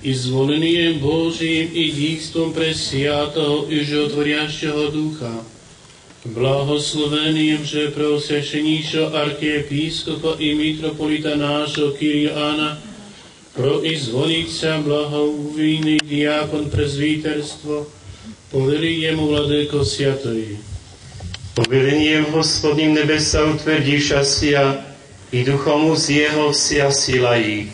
i zvoleným Božím i díkstvom presiatého i životvorящего Духа, благословением же преосвященнейшего архиепископа и митрополита нашего Кириана, произволиться благоувійний діакон презвітерство, повели йому, владико святої. Poveleniem Hospodným nebesa utvrdíša sia, i duchomu z jeho vsiasila ich.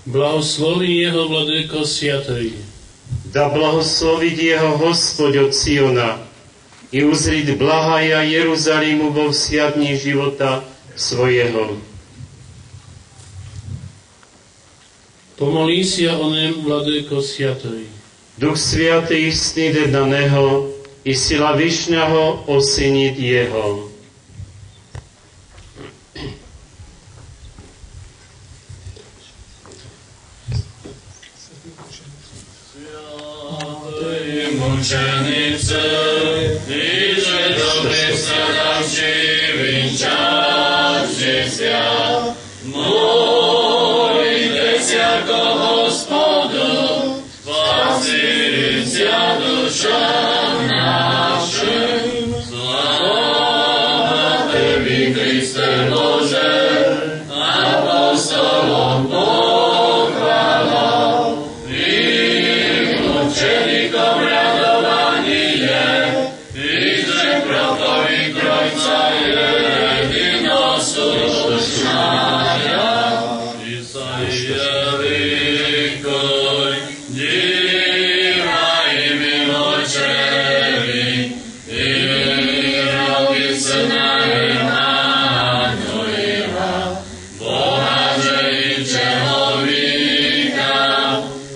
Blahosloví jeho, vladiko sviatej. Da blahosloviť jeho Hospod od Siona i uzriť blahaja Jeruzalimu vo vsiadni života svojho. Pomolí si o nem, vladiko sviatej. Duch Sviatý snide na neho i sila Vyšňaho osiniť jeho. Mučenice, iže dobre stradavči, vinčači sviat, molite si ako Hospodu, spasiteľ duša našim. Sláva Tebi, Kriste Bože, apostolom pochvala, tým učenikom radovanie, iže propoviť Trojca jedinosušnaja. Isaia vykoj, dívaj miločevi, i roky sa na Emanuela, Boha žejčeho víka,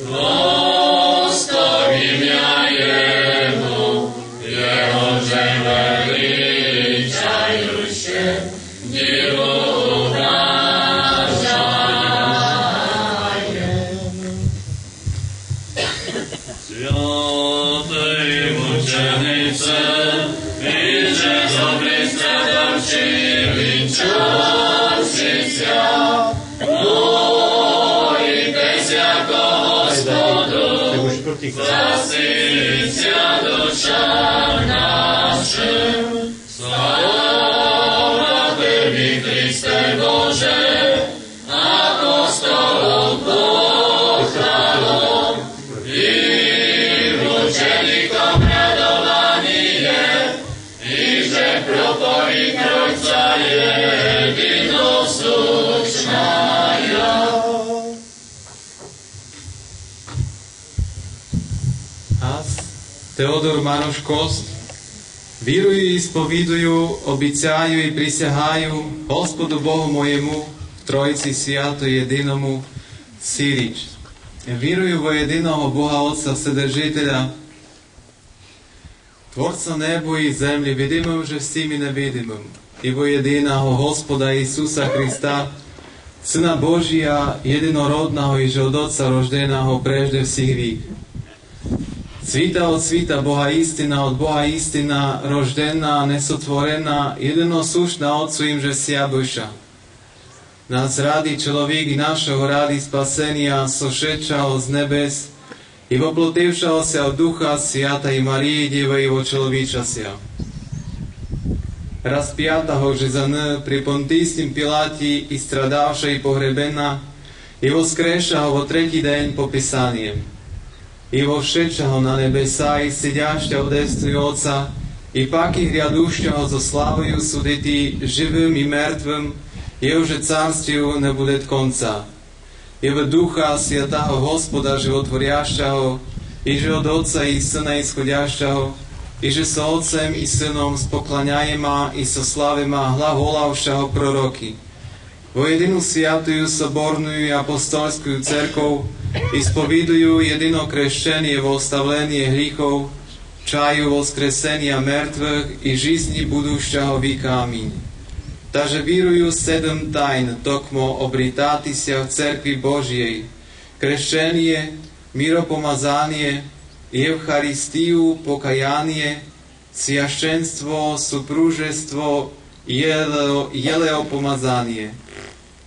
postavím ja jemu, jeho že veličajúšie, divu Sviatej mučenice, iže dobrý stradavči, vinčači sviat, molite si ako Hospodu, spasiteľ dušám našim. Sláva Tebi, Kriste Bože, apostolom pochvalom, tým učenikom radovanie, iže propoviť Trojca jedinosučnaja. Теодор Марош Кост. Вірую і сповідую, обіцяю і присягаю Господу Богу моєму, в Тройці свято єдиному, сиріч. Вірую во єдиного Бога Отця Вседержителя, Творца небу і землі, видимим вже всім і невидимим, і во єдиного Господа Ісуса Христа, Сина Божия, єдинородного і же od Otca roždeného prežde всіх вік. Світа od світа, Бога істина, od Бога істина, рождена, несотворена, єдиносушна Отцу їм же вся Быша. Nás rádi človek i našeho rádi spasenia, sošedšaho z nebes i voplotevšaho sa od Ducha Sviata i Marije Dievejevo človečasia. Распятого же за н при Понтийскім Пілаті і страдавша і погребена, і воскрешаго во третій день по Писанням, і вошедшого на небеса, і сидяща в десні Отца, і паки грядущого зо славою судити живим і мертвим, і вже царствію не буде конца. І в Духа Святого Господа животворящого, і же od Otca i Syna ischodящого, i že sa Otcem i Synom spoklanjajema i so slavima hlaholavšaho proroky. Vo jedinu svjatuju, sobornuju i apostolskuju cerkov, ispoviduju jedino krešćenje vo ostavljenje hrihov, čaju voskresenja mrtvih i žizni budušćaho vika. Amin. Taže viruju 7 tajn, tokmo obritati se v cerkvi Božjej, krešćenje, miropomazanje, Evharistiju, pokajanje, svijaščenstvo, supružestvo, jeleo pomazanje.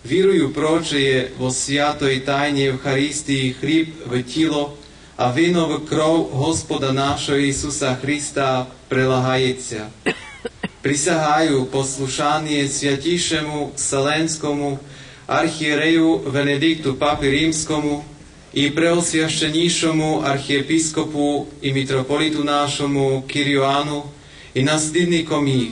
Вірую, прочее во святой тайне Евхаристии хліб в тіло, а вино в кров Господа нашого Ісуса Христа прилагається. Присягаю послушание святейшему Вселенскому архиерею Венедикту Папі Римскому и преосвященнейшему архиепископу и митрополиту нашему Кириану и наследником их.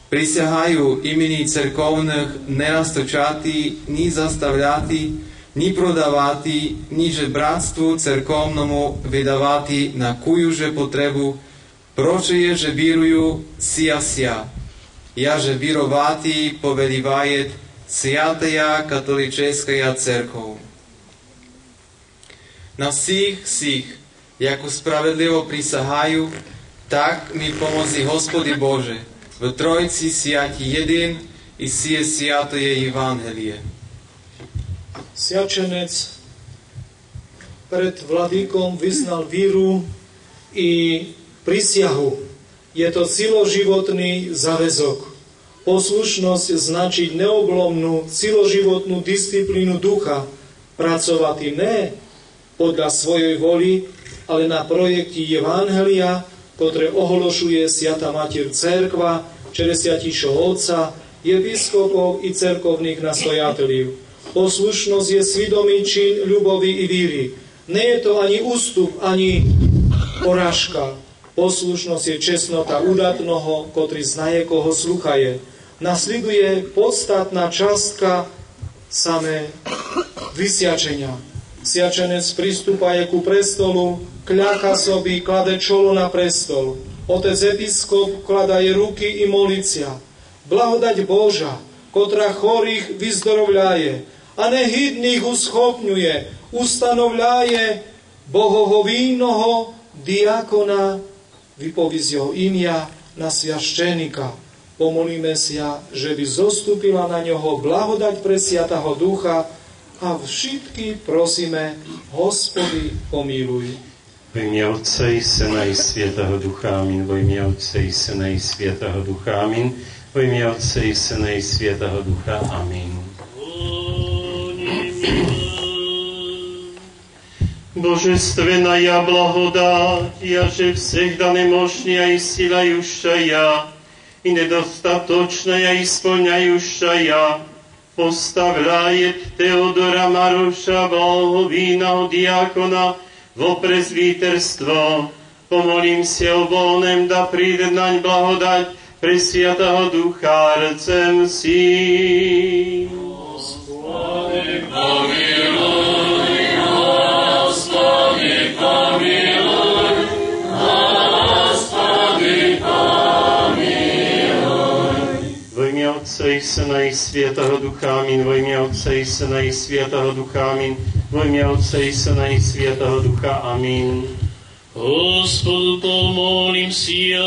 Присягаю імені церковних не розточати, ні заставляти, ні продавати, ні же братству церковному видавати на кую же потребу, прочее же вірую сия. Я же віровати повеліває Святая Католическая Церковь. На всіх, яку справедливо присягаю, так mi pomozi Господи Боже, v Trojci Sviati jeden i sije Sviatoje Evangelie. Sviačenec pred vladíkom vyznal víru i prísjahu. Je to celoživotný záväzok. Poslušnosť značí neoblomnú celoživotnú disciplínu ducha, pracovať ne podľa svojej voli, ale na projekti Evangelia, ktoré ohlošuje Svätá Mater Cerkva, čere Svätejšieho Otca, episkopov i cerkovných nastojateľov. Poslušnosť je svidomý čin ľubovi i víry. Nie je to ani ústup, ani porážka. Poslušnosť je čestnota udatnoho, ktorý znaje, koho sluchaje. Nasleduje podstatná častka samé vysviačenia. Sviačenec pristúpaje ku prestolu, kľaká sobi, klade čolo na prestol. Otec episkop kladaje ruky i molícia. Blahodať Boža, kotra chorých vyzdorovľaje a nehydných uschopňuje, ustanovľaje Bohoho vínoho diakona, vypoví z jeho imia na sviaščenika. Pomolíme sa, že by zostúpila na ňoho blahodať Presviatého Ducha a všetky prosíme, Hospody, pomíluj. Во имя Отца и Сына и Святого Духа. Аминь. Во имя Отца и Сына и Святого Духа. Аминь. Во имя Отца и Сына и Святого Духа. Аминь. Божественная благодать, я же всегда немощная и силающая, и недостаточная, исполняющая, поставляет Теодора Маруша, благовинного диакона, во презвитерство. Помолимся о волnem, да придет нань благодать Пресвятого Духа рцем си. Господи, помилуй, Господи, помилуй, Господи, помилуй. Во имя Отца и Сына и Святого Духа. Аминь. Во имя Отца и Сына и Святого Духа. Аминь. Во имя Отца и Сына и Святого Духа. Аминь. Господу помолимся.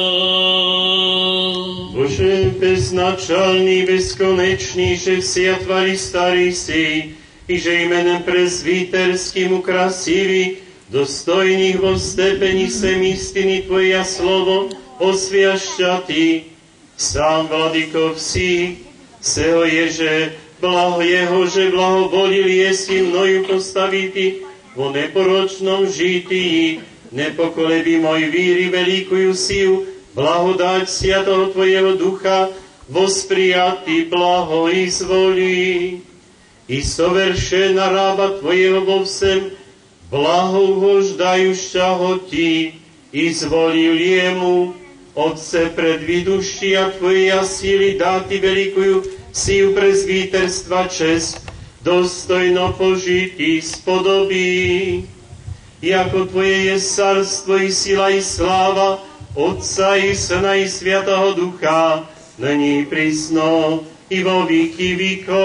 Боже, безначальный, бесконечный, же все твари старый сей, и же именем презвитерским украсивый, достойных во степени сем истины Твоя Слово освящати. Сам, Владыко всіх, всего еже, благо Jeho, že blahovolil jesi мною поставити во непорочном житии, непоколебимой віри великую силу, благодать Святого Твоего Духа, восприяти благоизволи. И совершена раба Твоего во всем, благоугождающего Ти, изволил Ему, Отце предвидущия Твоя сили, дати великую силу презвитерства честь, достойно пожити сподоби. Яко Твое есть царство и сила и слава Отца и Сына и Святого Духа, ныне и присно и во веки веков.